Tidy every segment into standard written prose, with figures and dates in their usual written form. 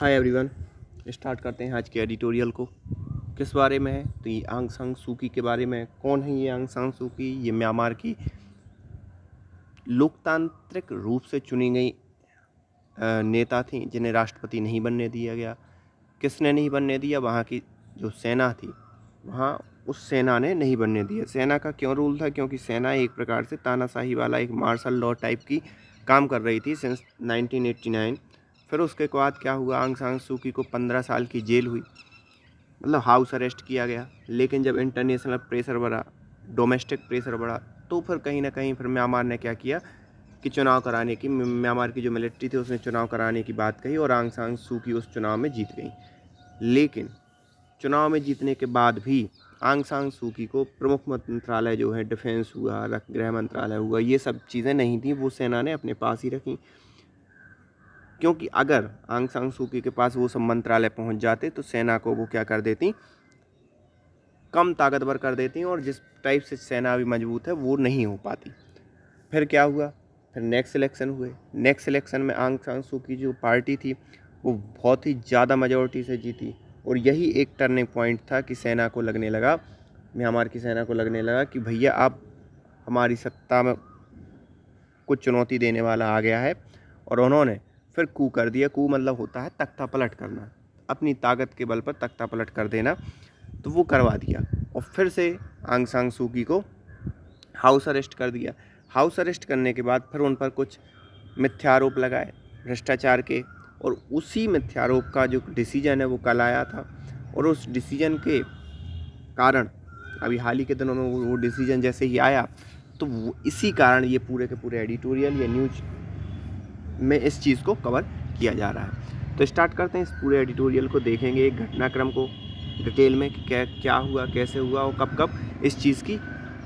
Hi everyone. Start करते हैं आज के एडिटोरियल को। किस बारे में है? तो ये आंग सान सू की के बारे में। कौन है ये आंग सान सू की? ये म्यांमार की लोकतांत्रिक रूप से चुनी गई नेता थी जिन्हें राष्ट्रपति नहीं बनने दिया गया। किसने नहीं बनने दिया? वहाँ की जो सेना थी, वहाँ उस सेना ने नहीं बनने दिया। सेना का क्यों रूल था? क्योंकि सेना एक प्रकार से तानाशाही वाला एक मार्शल लॉ टाइप की काम कर रही थी सिंस 1989। फिर उसके बाद क्या हुआ? आंग सान सू की को 15 साल की जेल हुई, मतलब हाउस अरेस्ट किया गया। लेकिन जब इंटरनेशनल प्रेशर बढ़ा, डोमेस्टिक प्रेशर बढ़ा, तो फिर कहीं ना कहीं फिर म्यांमार ने क्या किया कि चुनाव कराने की, म्यांमार की जो मिलिट्री थी उसने चुनाव कराने की बात कही और आंग सान सू की उस चुनाव में जीत गई। लेकिन चुनाव में जीतने के बाद भी आंग सान सू की को प्रमुख मंत्रालय जो है, डिफेंस हुआ, गृह मंत्रालय हुआ, ये सब चीज़ें नहीं थी, वो सेना ने अपने पास ही रखी। क्योंकि अगर आंग सान सू की के पास वो सब मंत्रालय पहुंच जाते तो सेना को वो क्या कर देती, कम ताकतवर कर देती, और जिस टाइप से सेना अभी मजबूत है वो नहीं हो पाती। फिर क्या हुआ? फिर नेक्स्ट इलेक्शन हुए। नेक्स्ट इलेक्शन में आंग सान सू की जो पार्टी थी वो बहुत ही ज़्यादा मेजोरिटी से जीती, और यही एक टर्निंग पॉइंट था कि सेना को लगने लगा, म्यांमार की सेना को लगने लगा कि भैया अब हमारी सत्ता में कुछ चुनौती देने वाला आ गया है। और उन्होंने फिर कू कर दिया। कू मतलब होता है तख्ता पलट करना, अपनी ताकत के बल पर तख्ता पलट कर देना, तो वो करवा दिया। और फिर से आंग सान सू की को हाउस अरेस्ट कर दिया। हाउस अरेस्ट करने के बाद फिर उन पर कुछ मिथ्यारोप लगाए भ्रष्टाचार के, और उसी मिथ्यारोप का जो डिसीजन है वो कल आया था। और उस डिसीजन के कारण अभी हाल ही के दिनों में वो डिसीजन जैसे ही आया, तो वो इसी कारण ये पूरे के पूरे एडिटोरियल या न्यूज में इस चीज़ को कवर किया जा रहा है। तो स्टार्ट करते हैं इस पूरे एडिटोरियल को, देखेंगे एक घटनाक्रम को डिटेल में कि क्या हुआ, कैसे हुआ और कब कब इस चीज़ की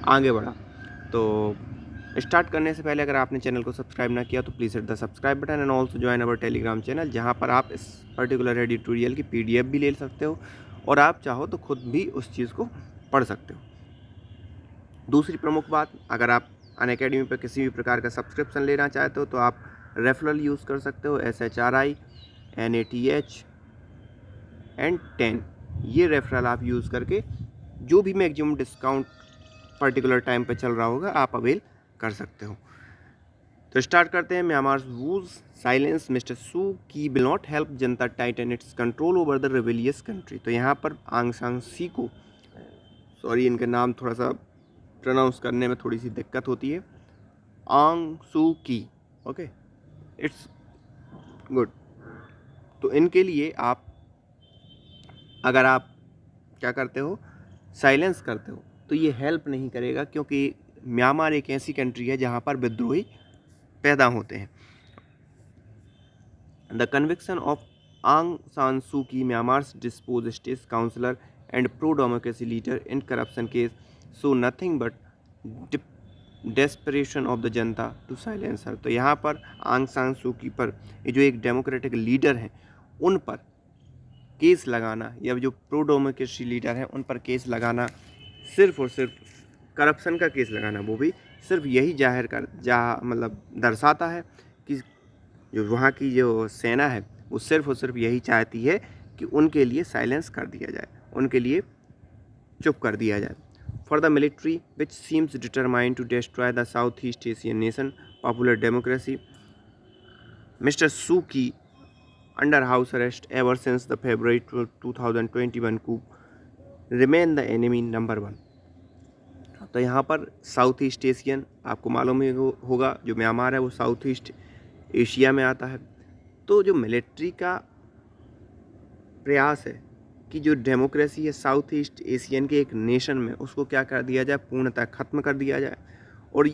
आगे बढ़ा। तो स्टार्ट करने से पहले अगर आपने चैनल को सब्सक्राइब ना किया तो please hit the subscribe button and also join our Telegram channel, जहाँ पर आप इस पर्टिकुलर एडिटोरियल की PDF भी ले सकते हो और आप चाहो तो खुद भी उस चीज़ को पढ़ सकते हो। दूसरी प्रमुख बात, अगर आप अनअकैडमी पर किसी भी प्रकार का सब्सक्रिप्शन लेना चाहते हो तो आप रेफरल यूज़ कर सकते हो, SHRI NATH एंड 10। ये रेफरल आप यूज़ करके जो भी मैक्सिमम डिस्काउंट पर्टिकुलर टाइम पे चल रहा होगा आप अवेल कर सकते हो। तो स्टार्ट करते हैं। Myanmar whose silence mister Suu की will not help Janata Titan it's control over the rebellious country. तो यहाँ पर आंग सान सू को, सॉरी इनका नाम थोड़ा सा प्रोनाउंस करने में थोड़ी सी दिक्कत होती है, आंग सू की, ओके, इट्स गुड। तो इनके लिए आप, अगर आप क्या करते हो, साइलेंस करते हो, तो ये हेल्प नहीं करेगा, क्योंकि म्यांमार एक ऐसी कंट्री है जहाँ पर विद्रोही पैदा होते हैं। द कन्विक्शन ऑफ आंग San Suu Kyi, Myanmar's deposed state counsellor and pro democracy leader in corruption case, so nothing but desperation of the junta to silence her. तो यहाँ पर आंग सान सू की पर ये जो एक डेमोक्रेटिक लीडर हैं उन पर केस लगाना, या जो प्रो डेमोक्रेसी लीडर हैं उन पर केस लगाना, सिर्फ और सिर्फ करप्शन का केस लगाना, वो भी सिर्फ यही मतलब दर्शाता है कि जो वहाँ की जो सेना है वो सिर्फ और सिर्फ यही चाहती है कि उनके लिए साइलेंस कर दिया जाए, उनके लिए चुप कर दिया जाए। For the military, which seems determined to destroy the Southeast Asian nation, popular democracy, Mr. Suu Kyi, under house arrest ever since the February 2021 coup, remain the enemy number one. तो यहाँ पर साउथ ईस्ट एशियन, आपको मालूम ही होगा जो Myanmar है वो south east Asia में आता है। तो जो मिलिट्री का प्रयास है कि जो डेमोक्रेसी है साउथ ईस्ट एशियन के एक नेशन में, उसको क्या कर दिया जाए, पूर्णतः खत्म कर दिया जाए। और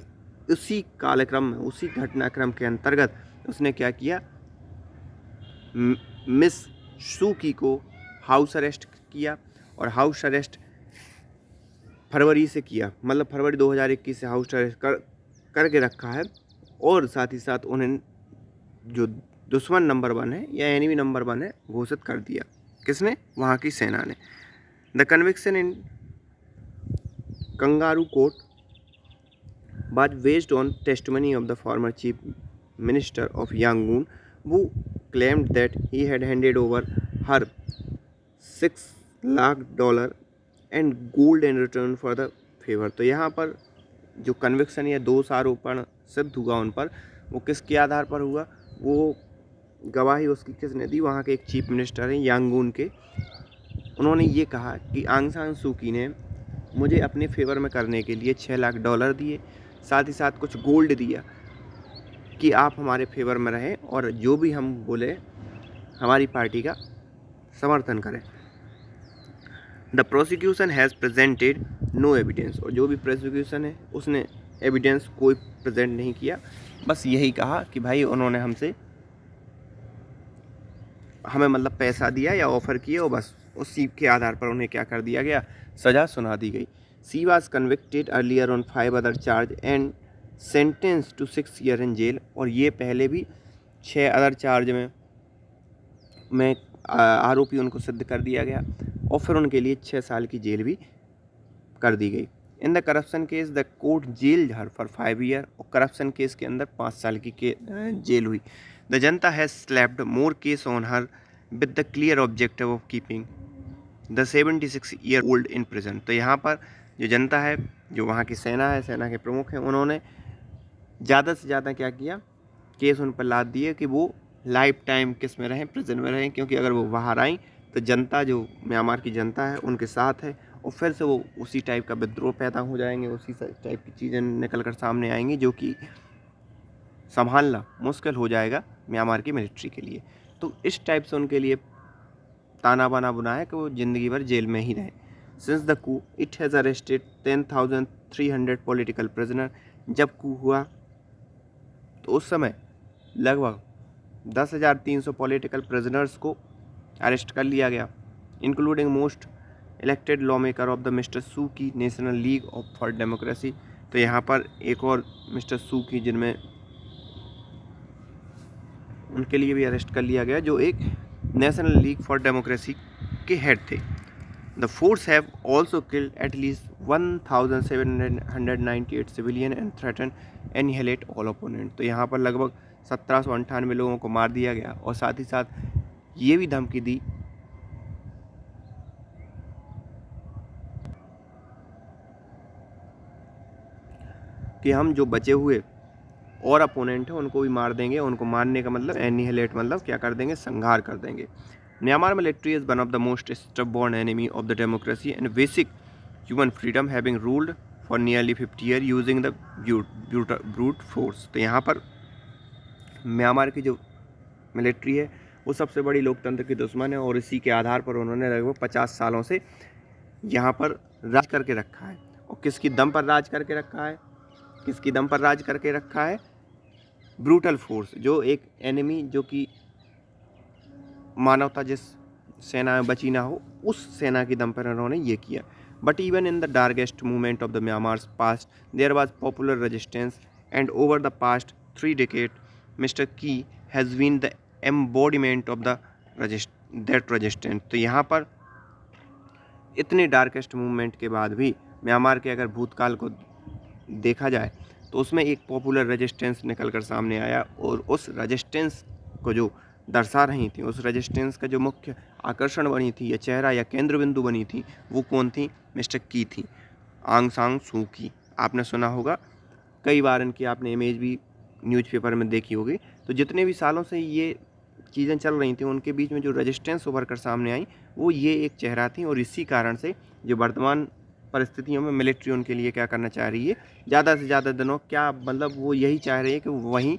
उसी कालक्रम में, उसी घटनाक्रम के अंतर्गत उसने क्या किया, मिस सू की को हाउस अरेस्ट किया। और हाउस अरेस्ट फरवरी से किया, मतलब फरवरी 2021 से हाउस अरेस्ट करके रखा है। और साथ ही साथ उन्हें जो दुश्मन नंबर 1 है या एनिमी नंबर 1 है घोषित कर दिया। किसने? वहाँ की सेना ने। The conviction in kangaroo court was based on testimony of the former chief minister of Yangon. वो claimed that he had handed over her $6 lakh and gold in return for the favor। तो यहाँ पर जो conviction या दोष आरोपण सिद्ध हुआ उन पर, वो किसके आधार पर हुआ? वो गवाही उसकी किसने दी? वहाँ के एक चीफ मिनिस्टर हैं यांगून के। उन्होंने ये कहा कि आंग सान सू की ने मुझे अपने फेवर में करने के लिए $6 लाख दिए, साथ ही साथ कुछ गोल्ड दिया कि आप हमारे फेवर में रहें और जो भी हम बोले हमारी पार्टी का समर्थन करें। The prosecution has presented no evidence, और जो भी प्रोसिक्यूशन है उसने एविडेंस कोई प्रेजेंट नहीं किया, बस यही कहा कि भाई उन्होंने हमें मतलब पैसा दिया या ऑफ़र किया, और बस उसी के आधार पर उन्हें क्या कर दिया गया, सज़ा सुना दी गई। She was convicted earlier on 5 other charge and sentence to 6 year in jail, और ये पहले भी 6 अदर चार्ज में आरोपी उनको सिद्ध कर दिया गया, और फिर उनके लिए 6 साल की जेल भी कर दी गई। In the corruption case the court jail her for 5 year, और करप्शन केस के अंदर 5 साल की जेल हुई। The junta has slapped more case on her with the clear objective of keeping the 76 year old in prison. तो यहाँ पर जो जनता है, जो वहाँ की सेना है, सेना के प्रमुख हैं, उन्होंने ज़्यादा से ज़्यादा क्या किया, केस उन पर लाद दिए कि वो लाइफ टाइम किस में रहें, प्रिजन में रहें, क्योंकि अगर वो बाहर आएँ तो जनता, जो म्यांमार की जनता है, उनके साथ है, और फिर से वो उसी टाइप का विद्रोह पैदा हो जाएंगे, उसी टाइप की चीज़ें निकल कर सामने आएंगी, जो कि संभालना मुश्किल हो जाएगा म्यांमार की मिलिट्री के लिए। तो इस टाइप से उनके लिए ताना बाना बुना है कि वो ज़िंदगी भर जेल में ही रहें। Since the coup it has arrested 10,300 political prisoner. जब कू हुआ तो उस समय लगभग 10,300 पॉलिटिकल प्रिजनर्स को अरेस्ट कर लिया गया, including most elected law maker of the mister Suu Kyi national league of for democracy. तो यहाँ पर एक और मिस्टर सू की, जिनमें उनके लिए भी अरेस्ट कर लिया गया, जो एक नेशनल लीग फॉर डेमोक्रेसी के हेड थे। The force have also killed at least 1,798 civilian and threaten annihilate all opponent. तो यहाँ पर लगभग 1798 लोगों को मार दिया गया, और साथ ही साथ ये भी धमकी दी कि हम जो बचे हुए और अपोनेंट हैं उनको भी मार देंगे। उनको मारने का मतलब एनिहिलेट, मतलब क्या कर देंगे, संहार कर देंगे। Myanmar military is one of the most stubborn enemy of the democracy and basic human freedom, having ruled for nearly 50 year using the brute force. तो यहाँ पर म्यांमार की जो मिलिट्री है वो सबसे बड़ी लोकतंत्र की दुश्मन है, और इसी के आधार पर उन्होंने लगभग 50 सालों से यहाँ पर राज करके रखा है। और किसकी दम पर राज करके रखा है? किसकी दम पर राज करके रखा है? ब्रूटल फोर्स, जो एक एनिमी, जो कि मानवता जिस सेना में बची ना हो, उस सेना की दम पर उन्होंने ये किया। But even in the darkest movement of the Myanmar's past there was popular resistance, and over the past 3 decades mister Kyi has been the embodiment of the that resistance. तो यहाँ पर इतने डार्केस्ट मूवमेंट के बाद भी Myanmar के अगर भूतकाल को देखा जाए तो उसमें एक पॉपुलर रेजिस्टेंस निकल कर सामने आया, और उस रेजिस्टेंस को जो दर्शा रही थी, उस रेजिस्टेंस का जो मुख्य आकर्षण बनी थी, या चेहरा या केंद्र बिंदु बनी थी, वो कौन थी? मिस्टर की थी, आंग सान सू की। आपने सुना होगा कई बार, इनकी आपने इमेज भी न्यूज़पेपर में देखी होगी। तो जितने भी सालों से ये चीज़ें चल रही थी, उनके बीच में जो रेजिस्टेंस उभर कर सामने आई, वो ये एक चेहरा थी। और इसी कारण से जो वर्तमान परिस्थितियों में मिलिट्री उनके लिए क्या करना चाह रही है, ज़्यादा से ज़्यादा दिनों, क्या मतलब वो यही चाह रही है कि वहीं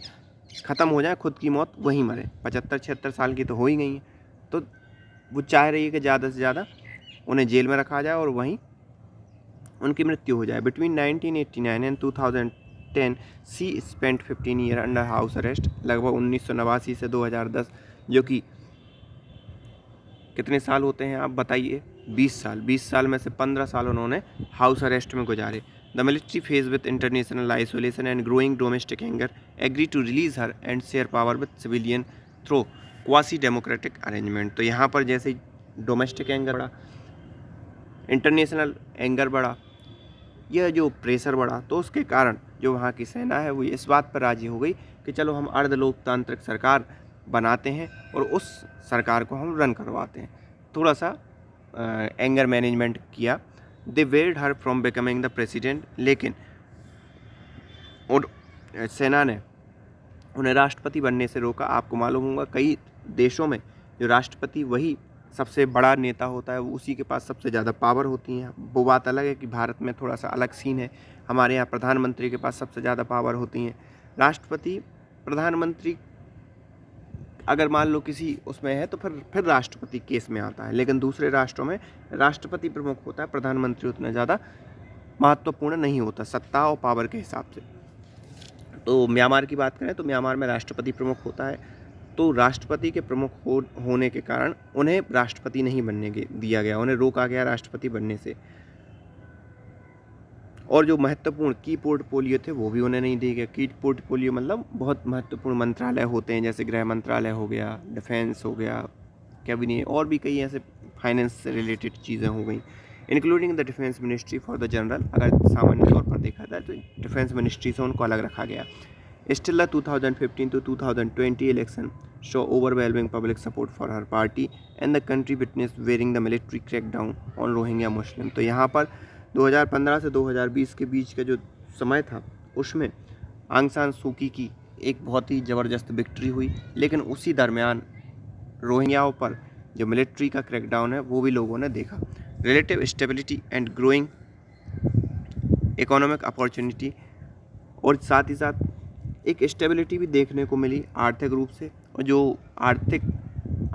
ख़त्म हो जाए, खुद की मौत वहीं मरे। 75-76 साल की तो हो ही गई है, तो वो चाह रही है कि ज़्यादा से ज़्यादा उन्हें जेल में रखा जाए और वहीं उनकी मृत्यु हो जाए। Between 1989 and 2010 she spent 15 year under house arrest. लगभग 1989 से 2010, जो कि कितने साल होते हैं आप बताइए? 20 साल। 20 साल में से 15 साल उन्होंने हाउस अरेस्ट में गुजारे। The military face with international isolation and growing domestic anger agree to release her and share power with civilian through quasi democratic arrangement. तो यहाँ पर जैसे डोमेस्टिक एंगर बढ़ा, इंटरनेशनल एंगर बढ़ा, यह जो प्रेशर बढ़ा, तो उसके कारण जो वहाँ की सेना है वो इस बात पर राजी हो गई कि चलो हम अर्ध लोकतांत्रिक सरकार बनाते हैं और उस सरकार को हम रन करवाते हैं। थोड़ा सा एंगर मैनेजमेंट किया। They weld her from becoming the president, लेकिन और सेना ने उन्हें राष्ट्रपति बनने से रोका। आपको मालूम होगा कई देशों में जो राष्ट्रपति वही सबसे बड़ा नेता होता है, वो उसी के पास सबसे ज़्यादा पावर होती है। वो बात अलग है कि भारत में थोड़ा सा अलग सीन है। हमारे यहाँ प्रधानमंत्री के पास सबसे ज़्यादा पावर होती हैं। राष्ट्रपति प्रधानमंत्री अगर मान लो किसी उसमें है तो फिर राष्ट्रपति केस में आता है, लेकिन दूसरे राष्ट्रों में राष्ट्रपति प्रमुख होता है, प्रधानमंत्री उतना ज़्यादा महत्वपूर्ण नहीं होता सत्ता और पावर के हिसाब से। तो म्यांमार की बात करें तो म्यांमार में राष्ट्रपति प्रमुख होता है। तो राष्ट्रपति के प्रमुख होने के कारण उन्हें राष्ट्रपति नहीं बनने दिया गया, उन्हें रोका गया राष्ट्रपति बनने से। और जो महत्वपूर्ण की पोर्टफोलियो थे वो भी उन्हें नहीं दिए गए। की पोर्टफोलियो मतलब बहुत महत्वपूर्ण मंत्रालय होते हैं, जैसे गृह मंत्रालय हो गया, डिफेंस हो गया, कैबिनेट, और भी कई ऐसे फाइनेंस से रिलेटेड चीज़ें हो गई, including the defence ministry for the general. अगर सामान्य तौर पर देखा जाए तो डिफेंस मिनिस्ट्री से उनको अलग रखा गया। Still the 2015 to 2020 election show overwhelming public support for her party and the country witnessed wearing the military crackdown on Rohingya Muslim। तो यहाँ पर 2015 से 2020 के बीच का जो समय था उसमें आंग सान सूकी की एक बहुत ही ज़बरदस्त विक्ट्री हुई, लेकिन उसी दरमियान रोहिंग्याओं पर जो मिलिट्री का क्रैकडाउन है वो भी लोगों ने देखा। Relative stability and growing economic opportunity, और साथ ही साथ एक स्टेबिलिटी भी देखने को मिली आर्थिक रूप से, और जो आर्थिक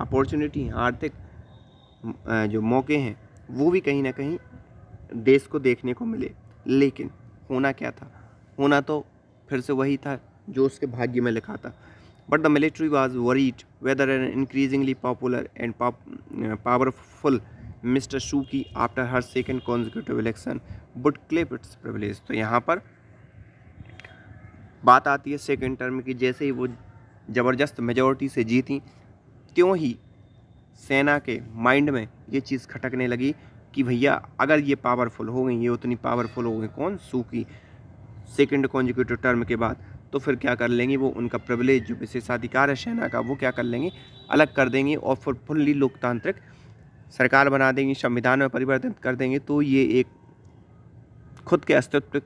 अपॉर्चुनिटी हैं, आर्थिक जो मौके हैं वो भी कहीं ना कहीं देश को देखने को मिले। लेकिन होना क्या था, होना तो फिर से वही था जो उसके भाग्य में लिखा था। But the military was worried whether an increasingly popular and powerful mister Suu Kyi after her second consecutive election would claim its privilege. तो यहाँ पर बात आती है सेकेंड टर्म की। जैसे ही वो ज़बरदस्त मेजॉरिटी से जीती, त्यों ही सेना के माइंड में ये चीज़ खटकने लगी कि भैया अगर ये पावरफुल हो गई, ये उतनी पावरफुल हो गई कौन, सूकी, सेकेंड कॉन्जिक्यूटिव टर्म के बाद, तो फिर क्या कर लेंगे वो, उनका प्रिविलेज जो विशेषाधिकार है सेना का वो क्या कर लेंगे, अलग कर देंगे और फिर फुल्ली लोकतांत्रिक सरकार बना देंगे, संविधान में परिवर्तित कर देंगे। तो ये एक खुद के अस्तित्व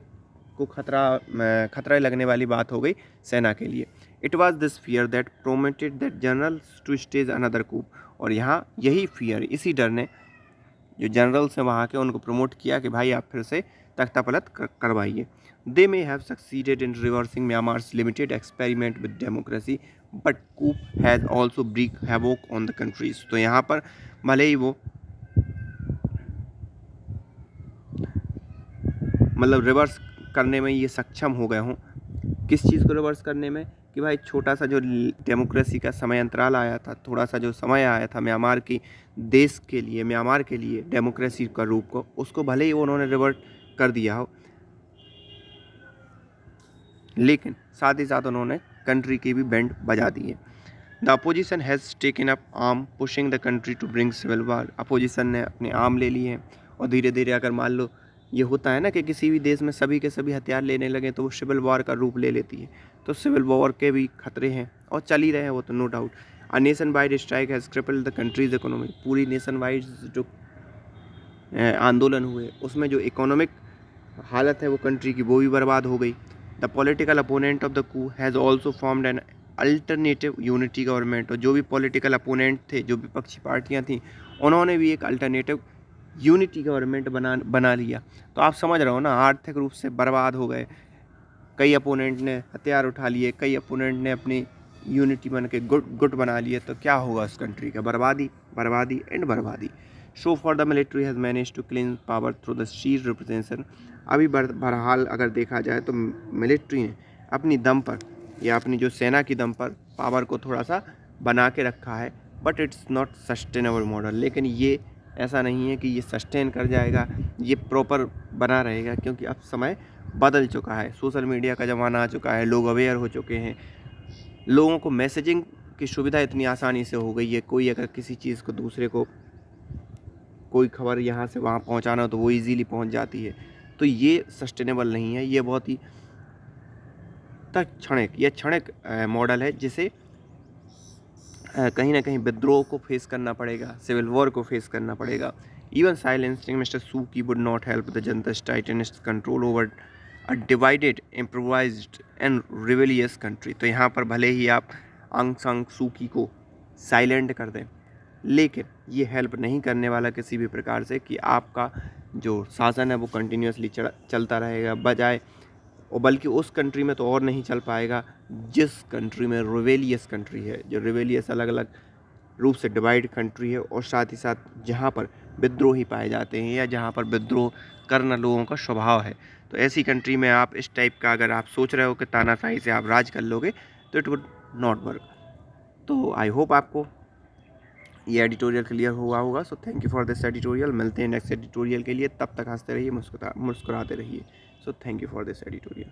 को खतरा लगने वाली बात हो गई सेना के लिए। It was this fear that promoted that generals to stage another coup. और यहाँ यही फियर, इसी डर ने जो जनरल्स हैं वहाँ के उनको प्रमोट किया कि भाई आप फिर से तख्तापलट करवाइए। They may have succeeded in reversing Myanmar's limited experiment with democracy but coup has also wreak havoc on the countries. तो यहाँ पर भले ही वो मतलब रिवर्स करने में ये सक्षम हो गए हों। किस चीज़ को रिवर्स करने में, कि भाई छोटा सा जो डेमोक्रेसी का समय अंतराल आया था, थोड़ा सा जो समय आया था म्यांमार की देश के लिए, म्यांमार के लिए डेमोक्रेसी का रूप को, उसको भले ही उन्होंने रिवर्ट कर दिया हो, लेकिन साथ ही साथ उन्होंने कंट्री की भी बैंड बजा दी है। The opposition has taken up arm pushing the country to bring civil war. Opposition ने अपने आर्म ले लिए हैं और धीरे धीरे, अगर मान लो ये होता है ना कि किसी भी देश में सभी के सभी हथियार लेने लगे तो वो सिविल वॉर का रूप ले लेती है। तो सिविल वॉर के भी खतरे हैं और चल ही रहे हैं वो, तो no doubt. A nationwide strike has crippled the country's economy. पूरी नेशन वाइड जो आंदोलन हुए उसमें जो इकोनॉमिक हालत है वो कंट्री की, वो भी बर्बाद हो गई। The political opponent of the coup has also formed an alternative unity government. और जो भी पॉलिटिकल अपोनेंट थे, जो विपक्षी पार्टियाँ थीं, उन्होंने भी एक अल्टरनेटिव यूनिटी गवर्नमेंट बना लिया। तो आप समझ रहे हो ना, आर्थिक रूप से बर्बाद हो गए। कई अपोनेंट ने हथियार उठा लिए, कई अपोनेंट ने अपनी यूनिटी बन के गुट बना लिए। तो क्या होगा उस कंट्री का, बर्बादी बर्बादी एंड बर्बादी। So far the military has manage to clean power through the sheer representation. अभी बहरहाल अगर देखा जाए तो मिलिट्री ने अपनी दम पर या अपनी जो सेना की दम पर पावर को थोड़ा सा बना के रखा है, but it's not sustainable model. लेकिन ये ऐसा नहीं है कि ये सस्टेन कर जाएगा, ये प्रॉपर बना रहेगा, क्योंकि अब समय बदल चुका है, सोशल मीडिया का ज़माना आ चुका है, लोग अवेयर हो चुके हैं, लोगों को मैसेजिंग की सुविधा इतनी आसानी से हो गई है। कोई अगर किसी चीज़ को दूसरे को, कोई खबर यहाँ से वहाँ पहुँचाना हो तो वो इजीली पहुँच जाती है। तो ये सस्टेनेबल नहीं है, ये बहुत ही क्षणिक मॉडल है जिसे कहीं ना कहीं विद्रोह को फेस करना पड़ेगा, सिविल वॉर को फेस करना पड़ेगा। इवन साइलेंसिंग मिस्टर सू की would not help the junta tighten its control over a divided improvised and rebellious country. तो यहाँ पर भले ही आप आंग सांग सू की को साइलेंट कर दें, लेकिन ये हेल्प नहीं करने वाला किसी भी प्रकार से कि आपका जो शासन है वो कंटिन्यूसली चलता रहेगा, बजाय और बल्कि उस कंट्री में तो और नहीं चल पाएगा जिस कंट्री में रिवेलियस कंट्री है, जो रिवेलियस अलग अलग रूप से डिवाइड कंट्री है, और साथ ही साथ जहाँ पर विद्रोही पाए जाते हैं या जहाँ पर विद्रोह करना लोगों का स्वभाव है। तो ऐसी कंट्री में आप इस टाइप का अगर आप सोच रहे हो कि तानाशाही से आप राज कर लोगे, तो इट वुड नॉट वर्क। तो आई होप आपको ये एडिटोरियल क्लियर हुआ होगा। So thank you for this editorial. मिलते हैं नेक्स्ट एडिटोरियल के लिए, तब तक हंसते रहिए, मुस्कुराते रहिए। So thank you for this editorial.